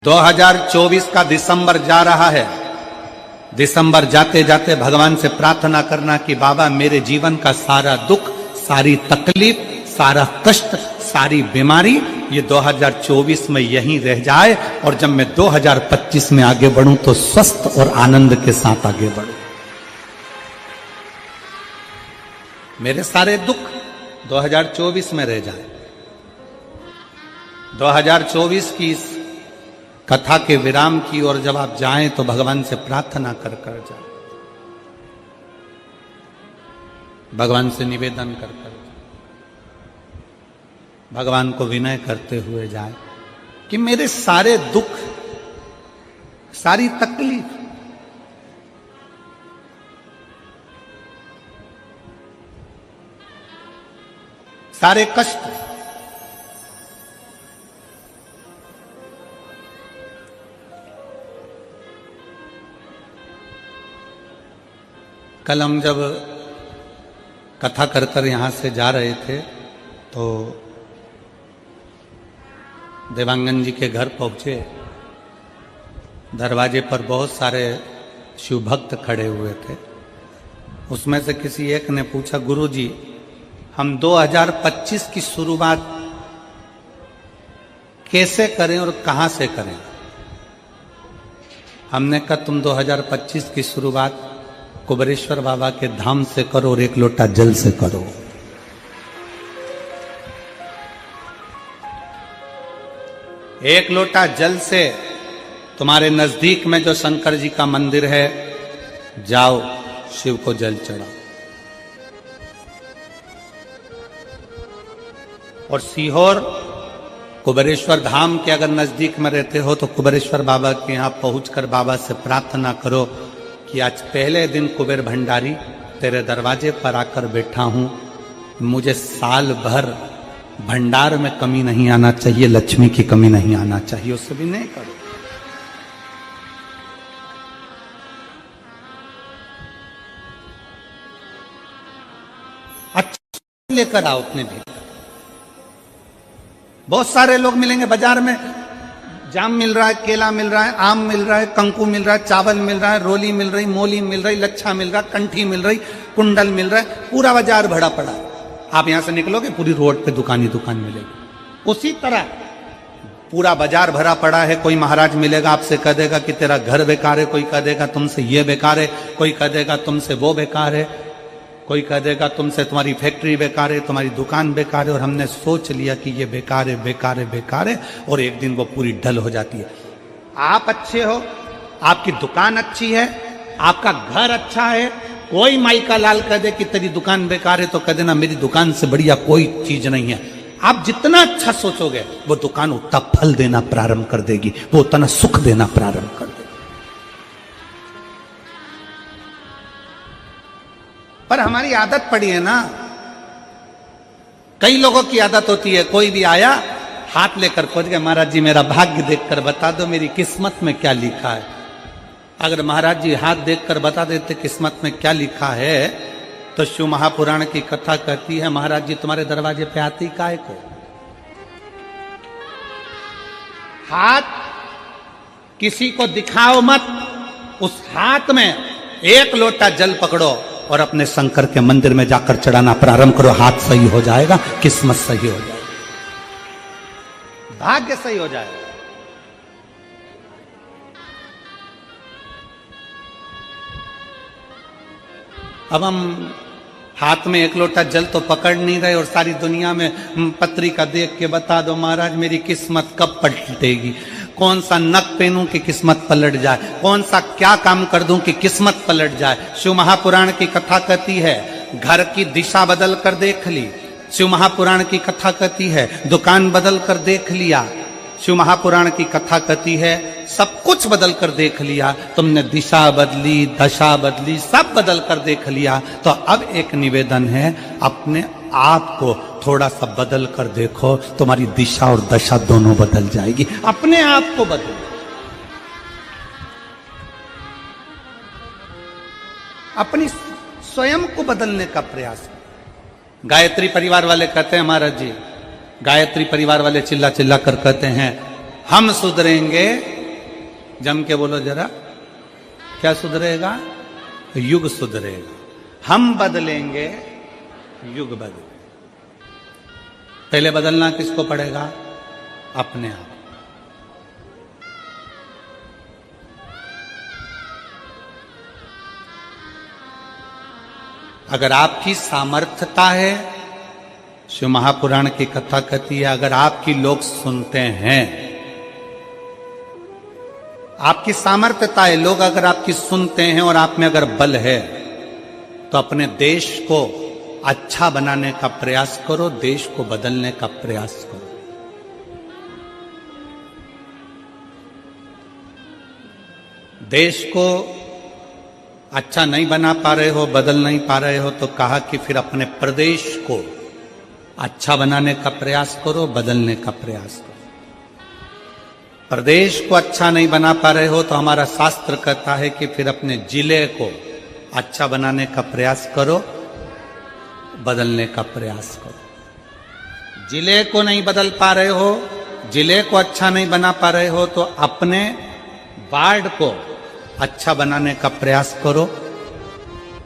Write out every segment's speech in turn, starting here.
2024 का दिसंबर जा रहा है। दिसंबर जाते जाते भगवान से प्रार्थना करना कि बाबा मेरे जीवन का सारा दुख, सारी तकलीफ, सारा कष्ट, सारी बीमारी ये 2024 में यहीं रह जाए और जब मैं 2025 में आगे बढ़ूं तो स्वस्थ और आनंद के साथ आगे बढ़ूं। मेरे सारे दुख 2024 में रह जाए। 2024 की इस कथा के विराम की ओर जब आप जाएं तो भगवान से प्रार्थना कर कर जाए, भगवान से निवेदन कर कर, भगवान को विनय करते हुए जाए कि मेरे सारे दुख, सारी तकलीफ, सारे कष्ट कल हम जब कथा कर कर यहां से जा रहे थे तो देवांगन जी के घर पहुंचे। दरवाजे पर बहुत सारे शिव भक्त खड़े हुए थे। उसमें से किसी एक ने पूछा, गुरु जी हम 2025 की शुरुआत कैसे करें और कहां से करें? हमने कहा तुम 2025 की शुरुआत कुबेरेश्वर बाबा के धाम से करो और एक लोटा जल से करो। एक लोटा जल से तुम्हारे नजदीक में जो शंकर जी का मंदिर है, जाओ शिव को जल चढ़ाओ। और सीहोर कुबेरेश्वर धाम के अगर नजदीक में रहते हो तो कुबेरेश्वर बाबा के यहां पहुंचकर बाबा से प्रार्थना करो कि आज पहले दिन कुबेर भंडारी तेरे दरवाजे पर आकर बैठा हूं, मुझे साल भर भंडार में कमी नहीं आना चाहिए, लक्ष्मी की कमी नहीं आना चाहिए। उससे भी नहीं करो। अच्छा लेकर आओ अपने भी। बहुत सारे लोग मिलेंगे बाजार में, जाम मिल रहा है, केला मिल रहा है, आम मिल रहा है, कंकु मिल रहा है, चावल मिल रहा है, रोली मिल रही, मोली मिल रही, लच्छा मिल रहा, कंठी मिल रही, कुंडल मिल रहा है, पूरा बाजार भरा पड़ा। आप यहां से निकलोगे पूरी रोड पे दुकान ही दुकान मिलेगी। उसी तरह पूरा बाजार भरा पड़ा है। कोई महाराज मिलेगा आपसे कह देगा कि तेरा घर बेकार है, कोई कह देगा तुमसे ये बेकार है, कोई कह देगा तुमसे वो बेकार है, कोई कह देगा तुमसे तुम्हारी फैक्ट्री बेकार है, तुम्हारी दुकान बेकार है। और हमने सोच लिया कि ये बेकार है, बेकार है, बेकार है, और एक दिन वो पूरी ढल हो जाती है। आप अच्छे हो, आपकी दुकान अच्छी है, आपका घर अच्छा है, कोई माई का लाल कह दे कि तेरी दुकान बेकार है तो कह देना मेरी दुकान से बढ़िया कोई चीज नहीं है। आप जितना अच्छा सोचोगे वो दुकान उतना फल देना प्रारंभ कर देगी, वो उतना सुख देना प्रारंभ कर देगी। पर हमारी आदत पड़ी है ना, कई लोगों की आदत होती है, कोई भी आया हाथ लेकर पहुंच गया, महाराज जी मेरा भाग्य देखकर बता दो मेरी किस्मत में क्या लिखा है। अगर महाराज जी हाथ देखकर बता देते किस्मत में क्या लिखा है तो शिव महापुराण की कथा कहती है महाराज जी तुम्हारे दरवाजे पे आती काहे को? हाथ किसी को दिखाओ मत, उस हाथ में एक लोटा जल पकड़ो और अपने शंकर के मंदिर में जाकर चढ़ाना प्रारंभ करो। हाथ सही हो जाएगा, किस्मत सही हो जाएगी, भाग्य सही हो जाएगा। अब हम हाथ में एक लोटा जल तो पकड़ नहीं रहे और सारी दुनिया में पत्रिका देख के बता दो महाराज मेरी किस्मत कब पलटेगी, कौन सा नक पहनूं कि किस्मत पलट जाए, कौन सा क्या काम कर दूं कि किस्मत पलट जाए। शिव महापुराण की कथा कहती है घर की दिशा बदल कर देख ली। शिव महापुराण की कथा कहती है दुकान बदल कर देख लिया। शिव महापुराण की कथा कहती है सब कुछ बदल कर देख लिया, तुमने दिशा बदली, दशा बदली, सब बदल कर देख लिया। तो अब एक निवेदन है अपने आप को थोड़ा सा बदल कर देखो, तुम्हारी दिशा और दशा दोनों बदल जाएगी। अपने आप को बदलो, अपनी स्वयं को बदलने का प्रयास। गायत्री परिवार वाले कहते हैं महाराज जी, गायत्री परिवार वाले चिल्ला चिल्ला कर कहते हैं हम सुधरेंगे जम के बोलो जरा, क्या सुधरेगा? युग सुधरेगा। हम बदलेंगे, युग बदलेगा। पहले बदलना किसको पड़ेगा? अपने आप। अगर आपकी सामर्थ्यता है, शिव महापुराण की कथा कहती है, अगर आपकी लोग सुनते हैं, आपकी सामर्थ्यता है, लोग अगर आपकी सुनते हैं और आप में अगर बल है, तो अपने देश को अच्छा बनाने का प्रयास करो, देश को बदलने का प्रयास करो। देश को अच्छा नहीं बना पा रहे हो, बदल नहीं पा रहे हो, तो कहा कि फिर अपने प्रदेश को अच्छा बनाने का प्रयास करो, बदलने का प्रयास करो। प्रदेश को अच्छा नहीं बना पा रहे हो, तो हमारा शास्त्र कहता है कि फिर अपने जिले को अच्छा बनाने का प्रयास करो, बदलने का प्रयास करो। जिले को नहीं बदल पा रहे हो, जिले को अच्छा नहीं बना पा रहे हो, तो अपने वार्ड को अच्छा बनाने का प्रयास करो,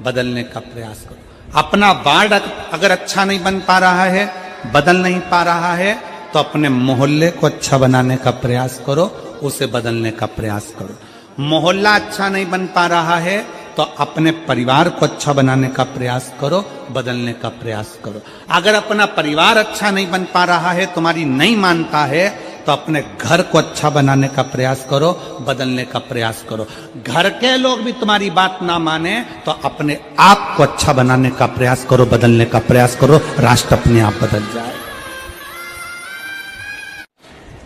बदलने का प्रयास करो। अपना वार्ड अगर अच्छा नहीं बन पा रहा है, बदल नहीं पा रहा है, तो अपने मोहल्ले को अच्छा बनाने का प्रयास करो, उसे बदलने का प्रयास करो। मोहल्ला अच्छा नहीं बन पा रहा है, तो अपने परिवार को अच्छा बनाने का प्रयास करो, बदलने का प्रयास करो। अगर अपना परिवार अच्छा नहीं बन पा रहा है, तुम्हारी नहीं मानता है, तो अपने घर को अच्छा बनाने का प्रयास करो, बदलने का प्रयास करो। घर के लोग भी तुम्हारी बात ना माने, तो अपने आप को अच्छा बनाने का प्रयास करो, बदलने का प्रयास करो, राष्ट्र अपने आप बदल जाए।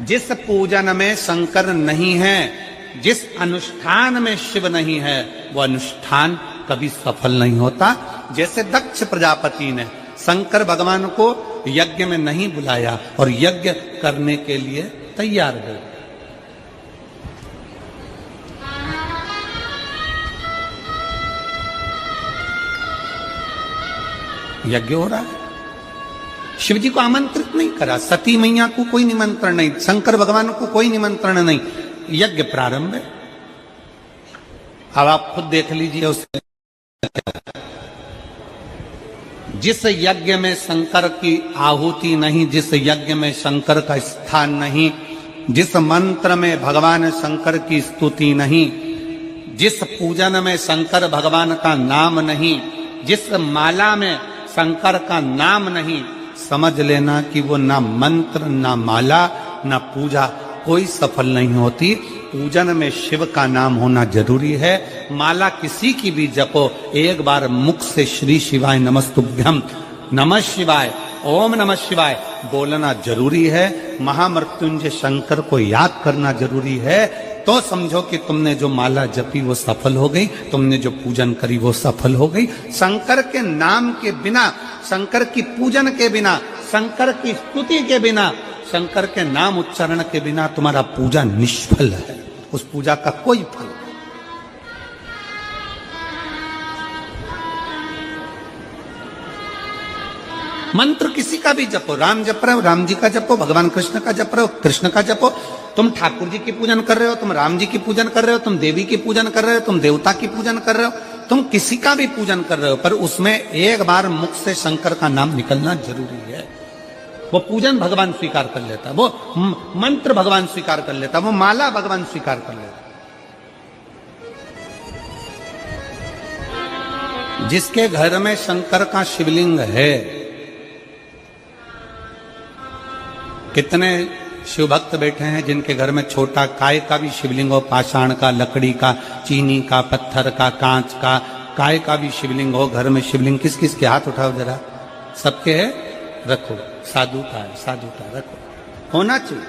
जिस पूजन में शंकर नहीं है, जिस अनुष्ठान में शिव नहीं है, वो अनुष्ठान कभी सफल नहीं होता। जैसे दक्ष प्रजापति ने शंकर भगवान को यज्ञ में नहीं बुलाया और यज्ञ करने के लिए तैयार हो गए। यज्ञ हो रहा है, शिव जी को आमंत्रित नहीं करा, सती मैया को कोई निमंत्रण नहीं, शंकर भगवान को कोई निमंत्रण नहीं, यज्ञ प्रारंभ है। अब आप खुद देख लीजिए उस जिस यज्ञ में शंकर की आहुति नहीं, जिस यज्ञ में शंकर का स्थान नहीं, जिस मंत्र में भगवान शंकर की स्तुति नहीं, जिस पूजन में शंकर भगवान का नाम नहीं, जिस माला में शंकर का नाम नहीं, समझ लेना कि वो ना मंत्र, ना माला, ना पूजा कोई सफल नहीं होती। पूजन में शिव का नाम होना जरूरी है। माला किसी की भी जपो, एक बार मुख से श्री शिवाय नमस्तुभ्यम, नमः शिवाय, ओम नमः शिवाय बोलना जरूरी है। महामृत्युंजय शंकर को याद करना जरूरी है। तो समझो कि तुमने जो माला जपी वो सफल हो गई, तुमने जो पूजन करी वो सफल हो गई। शंकर के नाम के बिना, शंकर की पूजन के बिना, शंकर की स्तुति के बिना, शंकर के नाम उच्चारण के बिना तुम्हारा पूजा निष्फल है। उस पूजा का कोई फल नहीं। मंत्र किसी का भी जपो, राम जप रहे हो राम जी का जपो, भगवान कृष्ण का जप रहे हो कृष्ण का जपो। तुम ठाकुर जी की पूजन कर रहे हो, तुम राम जी की पूजन कर रहे हो, तुम देवी की पूजन कर रहे हो, तुम देवता की पूजन कर रहे हो, तुम किसी का भी पूजन कर रहे हो, पर उसमें एक बार मुख से शंकर का नाम निकलना जरूरी है। वो पूजन भगवान स्वीकार कर लेता, वो मंत्र भगवान स्वीकार कर लेता, वो माला भगवान स्वीकार कर लेता। जिसके घर में शंकर का शिवलिंग है, कितने शिव भक्त बैठे हैं जिनके घर में छोटा काय का भी शिवलिंग हो, पाषाण का, लकड़ी का, चीनी का, पत्थर का, कांच का, काय का भी शिवलिंग हो। घर में शिवलिंग किस किस के हाथ उठाओ जरा, सबके है, रखो। साधु का है, साधु का रखो, होना चाहिए।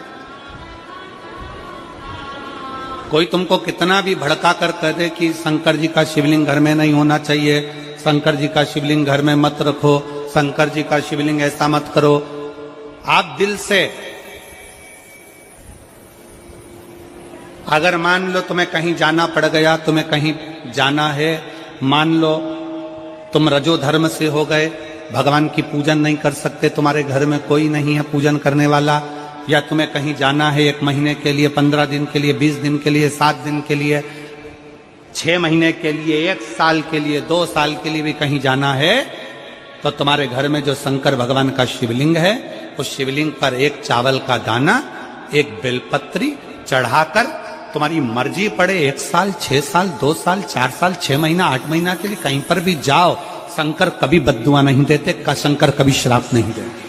कोई तुमको कितना भी भड़का कर कह दे कि शंकर जी का शिवलिंग घर में नहीं होना चाहिए, शंकर जी का शिवलिंग घर में मत रखो, शंकर जी का शिवलिंग ऐसा मत करो, आप दिल से अगर मान लो तुम्हें कहीं जाना पड़ गया, तुम्हें कहीं जाना है, मान लो तुम रजो धर्म से हो गए, भगवान की पूजन नहीं कर सकते, तुम्हारे घर में कोई नहीं है पूजन करने वाला, या तुम्हें कहीं जाना है 1 महीने के लिए, 15 दिन के लिए, 20 दिन के लिए, 7 दिन के लिए, 6 महीने के लिए, 1 साल के लिए, 2 साल के लिए भी कहीं जाना है, तो तुम्हारे घर में जो शंकर भगवान का शिवलिंग है, उस शिवलिंग पर एक चावल का दाना, एक बेलपत्री चढ़ाकर तुम्हारी मर्जी पड़े 1 साल, 6 साल, 2 साल, 4 साल, 6 महीना, 8 महीना के लिए कहीं पर भी जाओ, शंकर कभी बद्दुआ नहीं देते, शंकर कभी श्राप नहीं देते।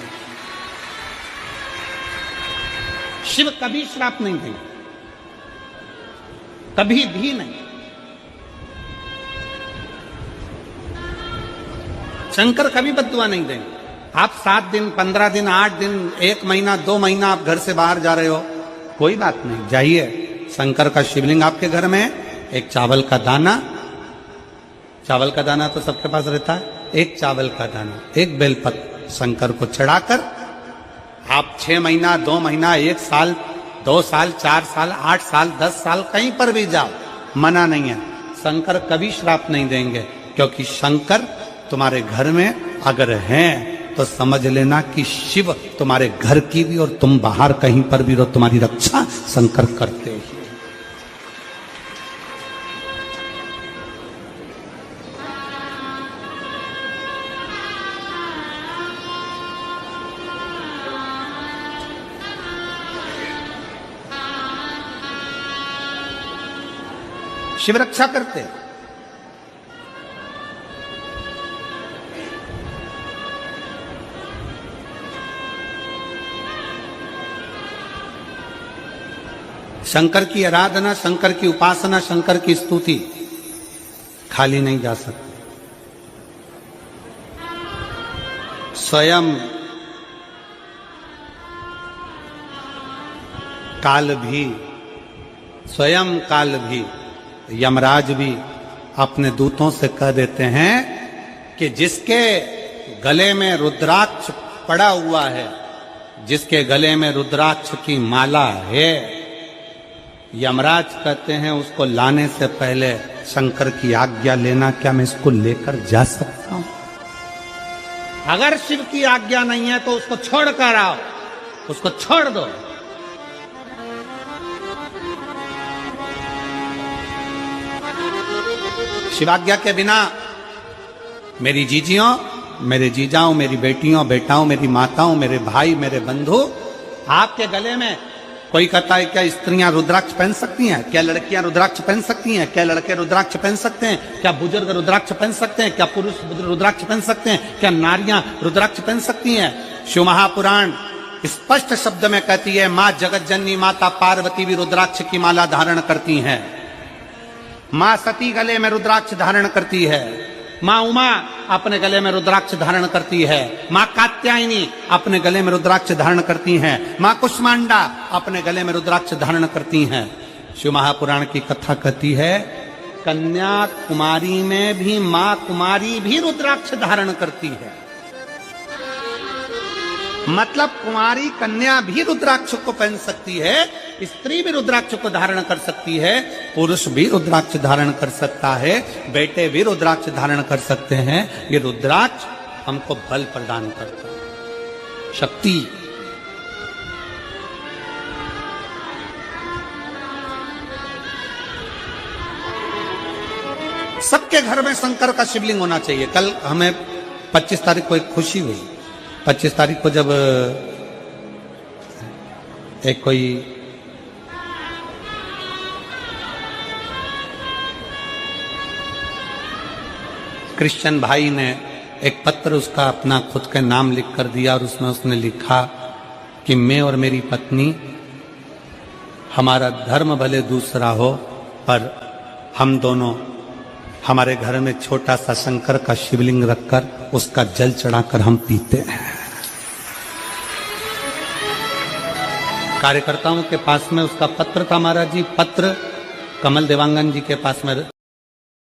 शिव कभी श्राप नहीं देंगे, कभी भी नहीं। शंकर कभी बद्दुआ नहीं देंगे। आप 7 दिन, 15 दिन, 8 दिन, 1 महीना, 2 महीना आप घर से बाहर जा रहे हो, कोई बात नहीं, जाइए। शंकर का शिवलिंग आपके घर में, एक चावल का दाना, चावल का दाना तो सबके पास रहता है, एक चावल का दाना, एक बेलपत्र शंकर को चढ़ाकर आप 6 महीना, 2 महीना, 1 साल, 2 साल, 4 साल, 8 साल, 10 साल कहीं पर भी जाओ, मना नहीं है। शंकर कभी श्राप नहीं देंगे, क्योंकि शंकर तुम्हारे घर में अगर हैं तो समझ लेना कि शिव तुम्हारे घर की भी और तुम बाहर कहीं पर भी रहो, तुम्हारी रक्षा शंकर करते ही। शिव रक्षा करते हैं। शंकर की आराधना, शंकर की उपासना, शंकर की स्तुति खाली नहीं जा सकती। स्वयं काल भी, स्वयं काल भी, यमराज भी अपने दूतों से कह देते हैं कि जिसके गले में रुद्राक्ष पड़ा हुआ है, जिसके गले में रुद्राक्ष की माला है, यमराज कहते हैं उसको लाने से पहले शंकर की आज्ञा लेना, क्या मैं इसको लेकर जा सकता हूं? अगर शिव की आज्ञा नहीं है तो उसको छोड़ कर आओ, उसको छोड़ दो। शिवाज्ञा के बिना मेरी जीजियों, मेरे जीजाओं, मेरी बेटियों, बेटाओं, मेरी माताओं, मेरे भाई, मेरे बंधु, आपके गले में कोई कहता है क्या स्त्रियां रुद्राक्ष पहन सकती हैं? क्या लड़कियां रुद्राक्ष पहन सकती हैं? क्या लड़के रुद्राक्ष पहन सकते हैं? क्या बुजुर्ग रुद्राक्ष पहन सकते हैं? क्या पुरुष रुद्राक्ष पहन सकते हैं? क्या नारियां रुद्राक्ष पहन सकती हैं? शिव महापुराण स्पष्ट शब्द में कहती है, मां जगत जननी माता पार्वती भी रुद्राक्ष की माला धारण करती हैं। मां सती गले में रुद्राक्ष धारण करती है। मां उमा अपने गले में रुद्राक्ष धारण करती है। मां कात्यायनी अपने गले में रुद्राक्ष धारण करती हैं। मां कुष्मांडा अपने गले में रुद्राक्ष धारण करती हैं। शिव महापुराण की कथा कहती है, कन्या कुमारी में भी मां कुमारी भी रुद्राक्ष धारण करती है। मतलब कुमारी कन्या भी रुद्राक्ष को पहन सकती है, स्त्री भी रुद्राक्ष को धारण कर सकती है, पुरुष भी रुद्राक्ष धारण कर सकता है, बेटे भी रुद्राक्ष धारण कर सकते हैं। ये रुद्राक्ष हमको बल प्रदान करता है, शक्ति। सबके घर में शंकर का शिवलिंग होना चाहिए। कल हमें 25 तारीख को एक खुशी हुई। 25 तारीख को जब एक कोई क्रिश्चियन भाई ने एक पत्र उसका अपना खुद का नाम लिख कर दिया और उसमें उसने लिखा कि मैं और मेरी पत्नी, हमारा धर्म भले दूसरा हो पर हम दोनों हमारे घर में छोटा सा शंकर का शिवलिंग रखकर उसका जल चढ़ाकर हम पीते हैं। कार्यकर्ताओं के पास में उसका पत्र था महाराज जी। पत्र कमल देवांगन जी के पास में